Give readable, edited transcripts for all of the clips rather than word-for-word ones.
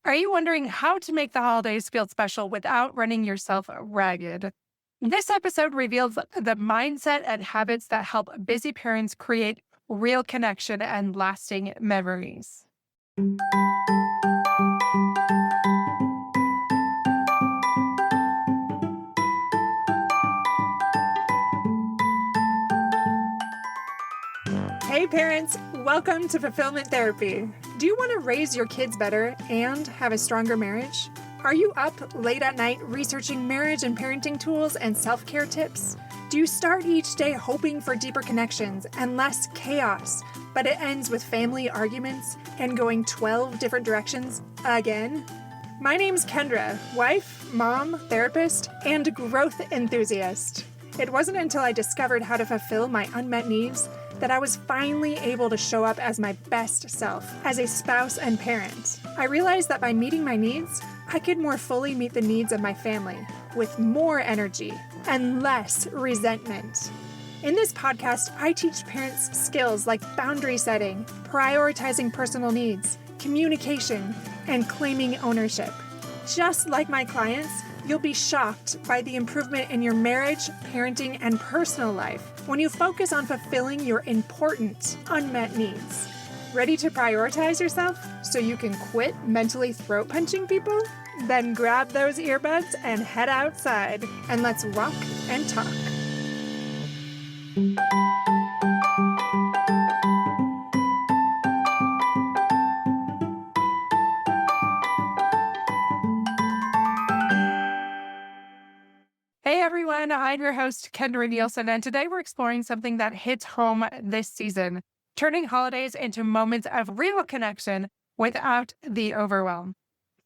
Are you wondering how to make the holidays feel special without running yourself ragged? This episode reveals the mindset and habits that help busy parents create real connection and lasting memories. Hey parents, welcome to Fulfillment Therapy. Do you want to raise your kids better and have a stronger marriage? Are you up late at night researching marriage and parenting tools and self-care tips? Do you start each day hoping for deeper connections and less chaos, but it ends with family arguments and going 12 different directions again? My name's Kendra, wife, mom, therapist, and growth enthusiast. It wasn't until I discovered how to fulfill my unmet needs that I was finally able to show up as my best self as a spouse and parent. I realized that by meeting my needs, I could more fully meet the needs of my family with more energy and less resentment. In this podcast, I teach parents skills like boundary setting, prioritizing personal needs, communication, and claiming ownership. Just like my clients, you'll be shocked by the improvement in your marriage, parenting, and personal life when you focus on fulfilling your important unmet needs. Ready to prioritize yourself so you can quit mentally throat punching people? Then grab those earbuds and head outside, and let's walk and talk. Hey everyone, I'm your host, Kendra Nielsen, and today we're exploring something that hits home this season, turning holidays into moments of real connection without the overwhelm.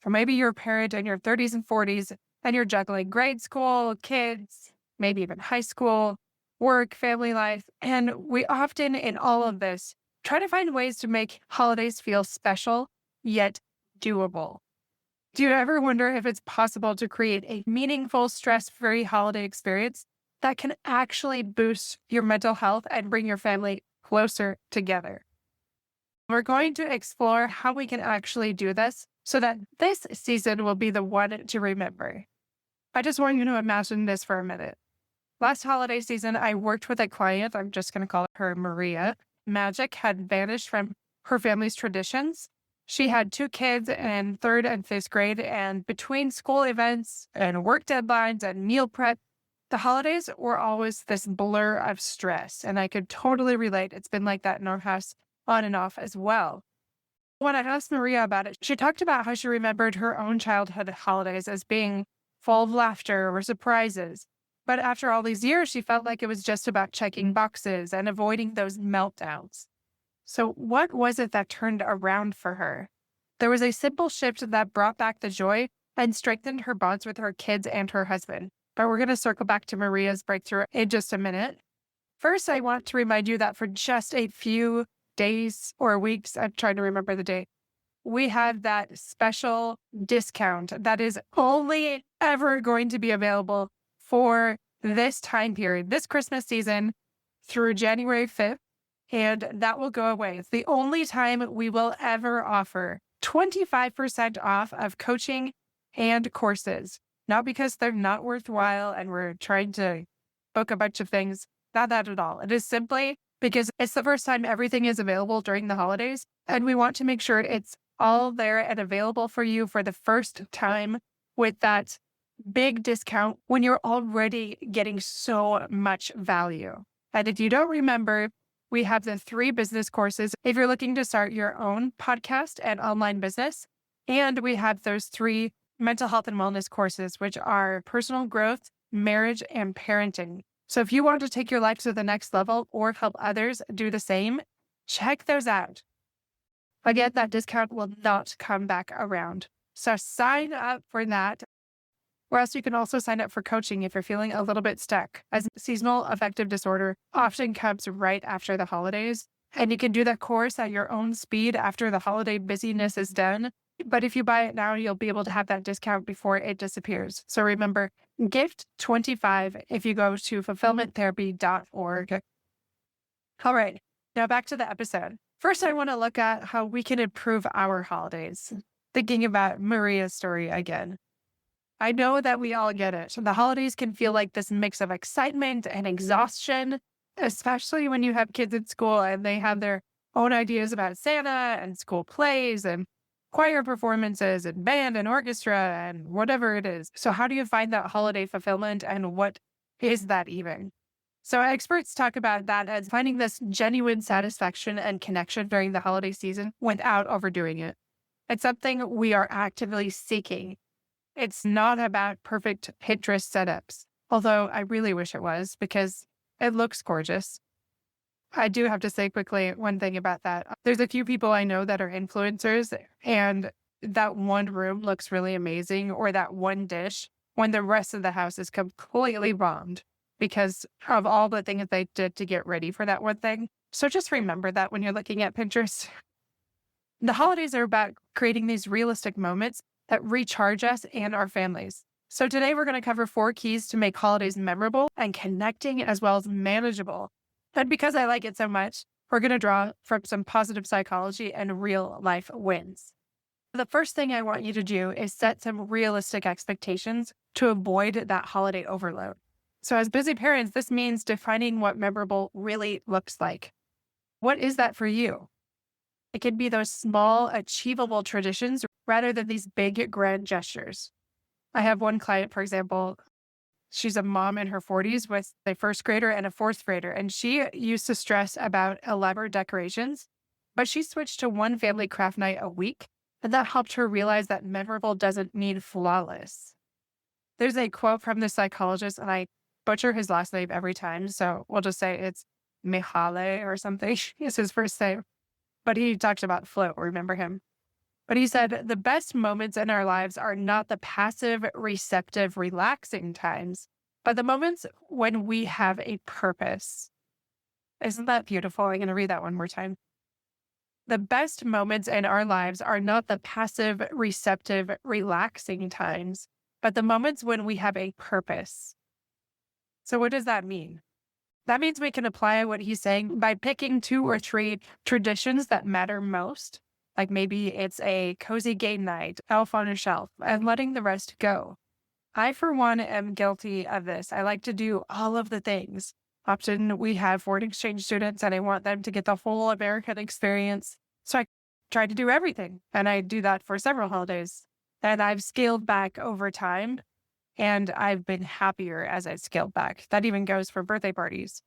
Or maybe you're a parent in your 30s and 40s and you're juggling grade school, kids, maybe even high school, work, family life, and we often in all of this try to find ways to make holidays feel special yet doable. Do you ever wonder if it's possible to create a meaningful, stress-free holiday experience that can actually boost your mental health and bring your family closer together? We're going to explore how we can actually do this so that this season will be the one to remember. I just want you to imagine this for a minute. Last holiday season, I worked with a client, I'm just going to call her Maria. Magic had vanished from her family's traditions. She had 2 kids in 3rd and 5th grade, and between school events and work deadlines and meal prep, the holidays were always this blur of stress, and I could totally relate. It's been like that in our house on and off as well. When I asked Maria about it, she talked about how she remembered her own childhood holidays as being full of laughter or surprises. But after all these years, she felt like it was just about checking boxes and avoiding those meltdowns. So what was it that turned around for her? There was a simple shift that brought back the joy and strengthened her bonds with her kids and her husband. But we're going to circle back to Maria's breakthrough in just a minute. First, I want to remind you that for just a few days or weeks, I'm trying to remember the date, we have that special discount that is only ever going to be available for this time period, this Christmas season through January 5th. And that will go away. It's the only time we will ever offer 25% off of coaching and courses. Not because they're not worthwhile and we're trying to book a bunch of things. Not that at all. It is simply because it's the first time everything is available during the holidays. And we want to make sure it's all there and available for you for the first time with that big discount when you're already getting so much value. And if you don't remember, we have the 3 business courses if you're looking to start your own podcast and online business. And we have those 3 mental health and wellness courses, which are personal growth, marriage, and parenting. So if you want to take your life to the next level or help others do the same, check those out. Again, that discount will not come back around. So sign up for that. Or else you can also sign up for coaching if you're feeling a little bit stuck, as seasonal affective disorder often comes right after the holidays. And you can do that course at your own speed after the holiday busyness is done. But if you buy it now, you'll be able to have that discount before it disappears. So remember, gift 25 if you go to fulfillmenttherapy.org. All right, now back to the episode. First, I want to look at how we can improve our holidays. thinking about Maria's story again. I know that we all get it. The holidays can feel like this mix of excitement and exhaustion, especially when you have kids at school and they have their own ideas about Santa and school plays and choir performances and band and orchestra and whatever it is. So, how do you find that holiday fulfillment and what is that even? So, experts talk about that as finding this genuine satisfaction and connection during the holiday season without overdoing it. It's something we are actively seeking. It's not about perfect Pinterest setups, although I really wish it was because it looks gorgeous. I do have to say quickly one thing about that. There's a few people I know that are influencers, and that one room looks really amazing, or that one dish, when the rest of the house is completely bombed because of all the things they did to get ready for that one thing. So just remember that when you're looking at Pinterest. The holidays are about creating these realistic moments that recharge us and our families. So today we're going to cover 4 keys to make holidays memorable and connecting as well as manageable. And because I like it so much, we're going to draw from some positive psychology and real life wins. The first thing I want you to do is set some realistic expectations to avoid that holiday overload. So as busy parents, this means defining what memorable really looks like. What is that for you? It can be those small, achievable traditions rather than these big, grand gestures. I have one client, for example, she's a mom in her 40s with a first grader and a fourth grader, and she used to stress about elaborate decorations, but she switched to one family craft night a week, and that helped her realize that memorable doesn't mean flawless. There's a quote from the psychologist, and I butcher his last name every time, so we'll just say it's Mihaly or something. It's his first name. But he talked about flow, remember him? But he said, the best moments in our lives are not the passive, receptive, relaxing times, but the moments when we have a purpose. Isn't that beautiful? I'm going to read that one more time. The best moments in our lives are not the passive, receptive, relaxing times, but the moments when we have a purpose. So what does that mean? That means we can apply what he's saying by picking 2 or 3 traditions that matter most. Like maybe it's a cozy game night, elf on a shelf, and letting the rest go. I, for one, am guilty of this. I like to do all of the things. Often we have foreign exchange students and I want them to get the whole American experience. So I try to do everything. And I do that for several holidays. And I've scaled back over time. And I've been happier as I've scaled back. That even goes for birthday parties.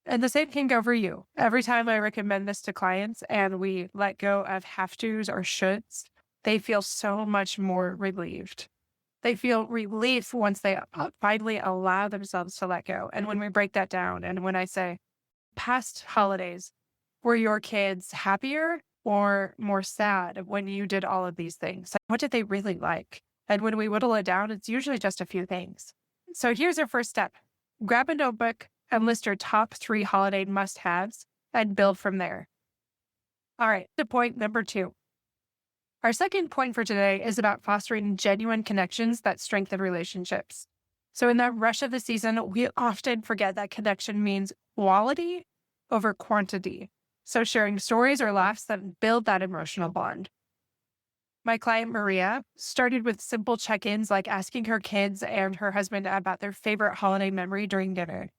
And the same can go for you. Every time I recommend this to clients and we let go of have tos or shoulds, they feel so much more relieved. They feel relief once they finally allow themselves to let go. And when we break that down, and when I say past holidays, were your kids happier or more sad when you did all of these things? Like, what did they really like? And when we whittle it down, it's usually just a few things. So here's our first step. Grab a notebook and list your top 3 holiday must-haves and build from there. All right, to point number 2. Our second point for today is about fostering genuine connections that strengthen relationships. So in that rush of the season, we often forget that connection means quality over quantity. So sharing stories or laughs that build that emotional bond. My client, Maria, started with simple check-ins like asking her kids and her husband about their favorite holiday memory during dinner.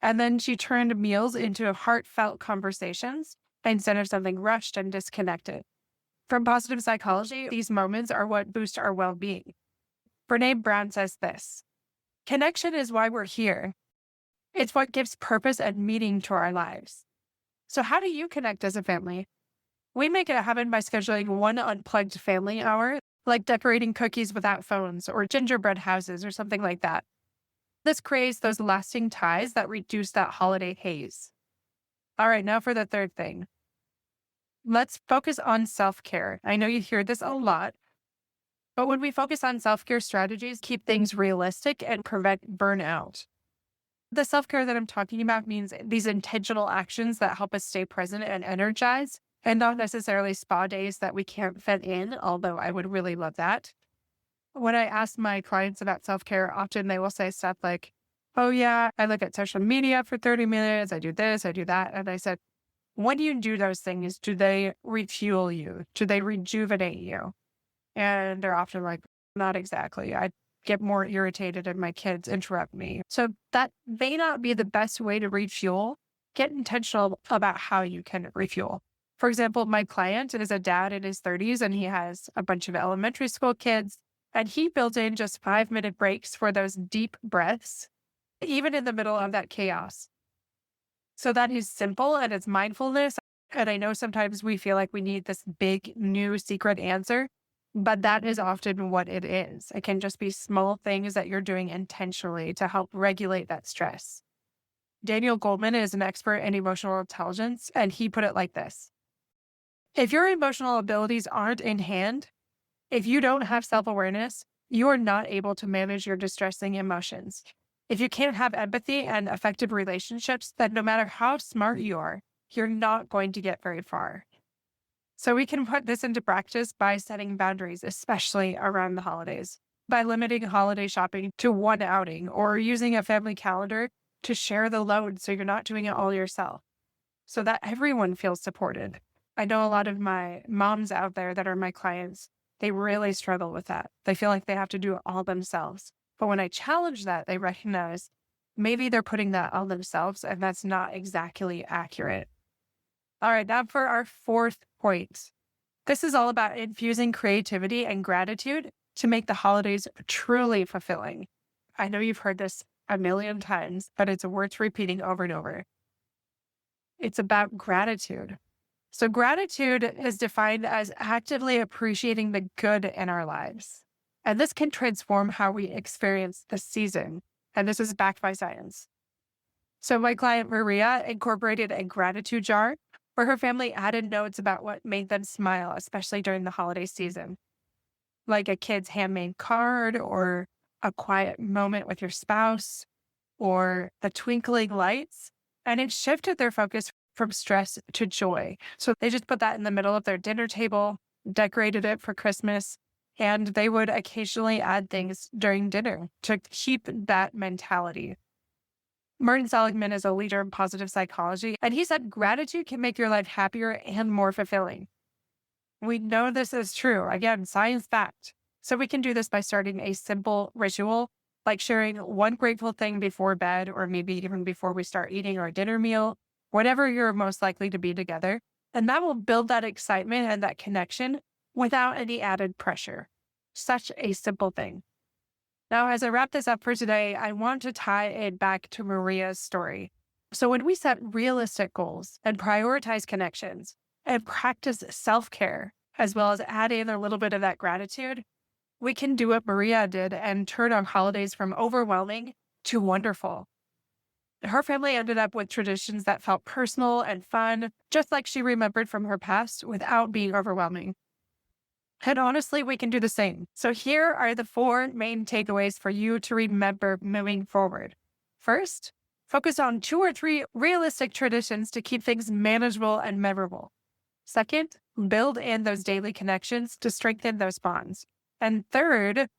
And then she turned meals into heartfelt conversations instead of something rushed and disconnected. From positive psychology, these moments are what boost our well-being. Brene Brown says this: connection is why we're here. It's what gives purpose and meaning to our lives. So how do you connect as a family? We make it happen by scheduling one unplugged family hour, like decorating cookies without phones or gingerbread houses or something like that. This creates those lasting ties that reduce that holiday haze. All right, now for the third thing. Let's focus on self-care. I know you hear this a lot, but when we focus on self-care strategies, keep things realistic and prevent burnout. The self-care that I'm talking about means these intentional actions that help us stay present and energized, and not necessarily spa days that we can't fit in, although I would really love that. When I ask my clients about self-care, often they will say stuff like, oh yeah, I look at social media for 30 minutes, I do this, I do that. And I said, when you do those things, do they refuel you? Do they rejuvenate you? And they're often like, not exactly. I get more irritated and my kids interrupt me. So that may not be the best way to refuel. Get intentional about how you can refuel. For example, my client is a dad in his 30s and he has a bunch of elementary school kids. And he built in just 5-minute breaks for those deep breaths, even in the middle of that chaos. So that is simple and it's mindfulness. And I know sometimes we feel like we need this big new secret answer, but that is often what it is. It can just be small things that you're doing intentionally to help regulate that stress. Daniel Goleman is an expert in emotional intelligence, and he put it like this: if your emotional abilities aren't in hand, if you don't have self-awareness, you are not able to manage your distressing emotions. If you can't have empathy and effective relationships, then no matter how smart you are, you're not going to get very far. So we can put this into practice by setting boundaries, especially around the holidays, by limiting holiday shopping to one outing or using a family calendar to share the load so you're not doing it all yourself, so that everyone feels supported. I know a lot of my moms out there that are my clients, they really struggle with that. They feel like they have to do it all themselves. But when I challenge that, they recognize maybe they're putting that on themselves and that's not exactly accurate. All right, now for our fourth point. This is all about infusing creativity and gratitude to make the holidays truly fulfilling. I know you've heard this a million times, but it's worth repeating over and over. It's about gratitude. So gratitude is defined as actively appreciating the good in our lives. And this can transform how we experience the season. And this is backed by science. So my client Maria incorporated a gratitude jar where her family added notes about what made them smile, especially during the holiday season, like a kid's handmade card or a quiet moment with your spouse or the twinkling lights. And it shifted their focus from stress to joy. So they just put that in the middle of their dinner table, decorated it for Christmas, and they would occasionally add things during dinner to keep that mentality. Martin Seligman is a leader in positive psychology, and he said gratitude can make your life happier and more fulfilling. We know this is true. Again, science fact. So we can do this by starting a simple ritual, like sharing one grateful thing before bed, or maybe even before we start eating our dinner meal, whenever you're most likely to be together. And that will build that excitement and that connection without any added pressure. Such a simple thing. Now, as I wrap this up for today, I want to tie it back to Maria's story. So when we set realistic goals and prioritize connections and practice self-care, as well as add in a little bit of that gratitude, we can do what Maria did and turn our holidays from overwhelming to wonderful. Her family ended up with traditions that felt personal and fun, just like she remembered from her past, without being overwhelming. And honestly, we can do the same. So here are the 4 main takeaways for you to remember moving forward. First, focus on 2 or 3 realistic traditions to keep things manageable and memorable. Second, build in those daily connections to strengthen those bonds. And third,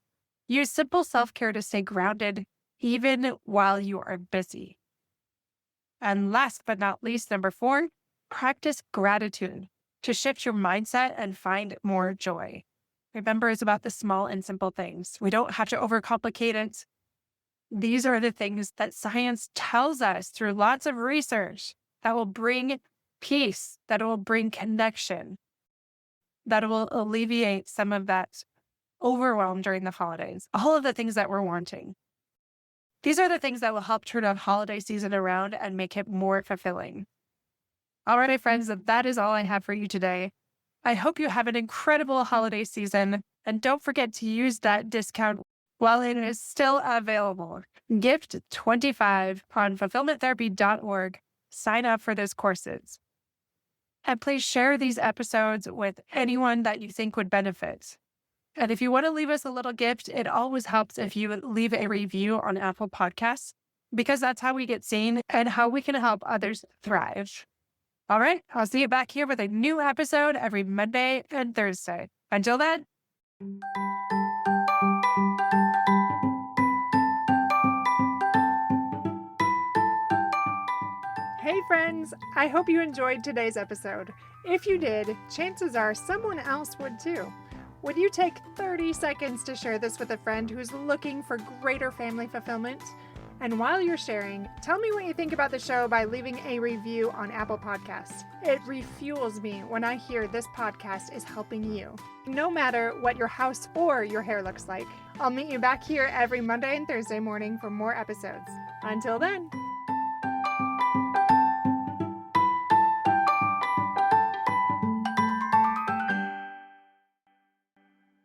use simple self-care to stay grounded even while you are busy. And last but not least, number 4, practice gratitude to shift your mindset and find more joy. Remember, it's about the small and simple things. We don't have to overcomplicate it. These are the things that science tells us through lots of research that will bring peace, that will bring connection, that will alleviate some of that overwhelm during the holidays, all of the things that we're wanting. These are the things that will help turn our holiday season around and make it more fulfilling. All right, my friends, that is all I have for you today. I hope you have an incredible holiday season, and don't forget to use that discount while it is still available. Gift 25 on fulfillmenttherapy.org. Sign up for those courses. And please share these episodes with anyone that you think would benefit. And if you want to leave us a little gift, it always helps if you leave a review on Apple Podcasts, because that's how we get seen and how we can help others thrive. All right, I'll see you back here with a new episode every Monday and Thursday. Until then. Hey friends, I hope you enjoyed today's episode. If you did, chances are someone else would too. Would you take 30 seconds to share this with a friend who's looking for greater family fulfillment? And while you're sharing, tell me what you think about the show by leaving a review on Apple Podcasts. It refuels me when I hear this podcast is helping you. No matter what your house or your hair looks like, I'll meet you back here every Monday and Thursday morning for more episodes. Until then.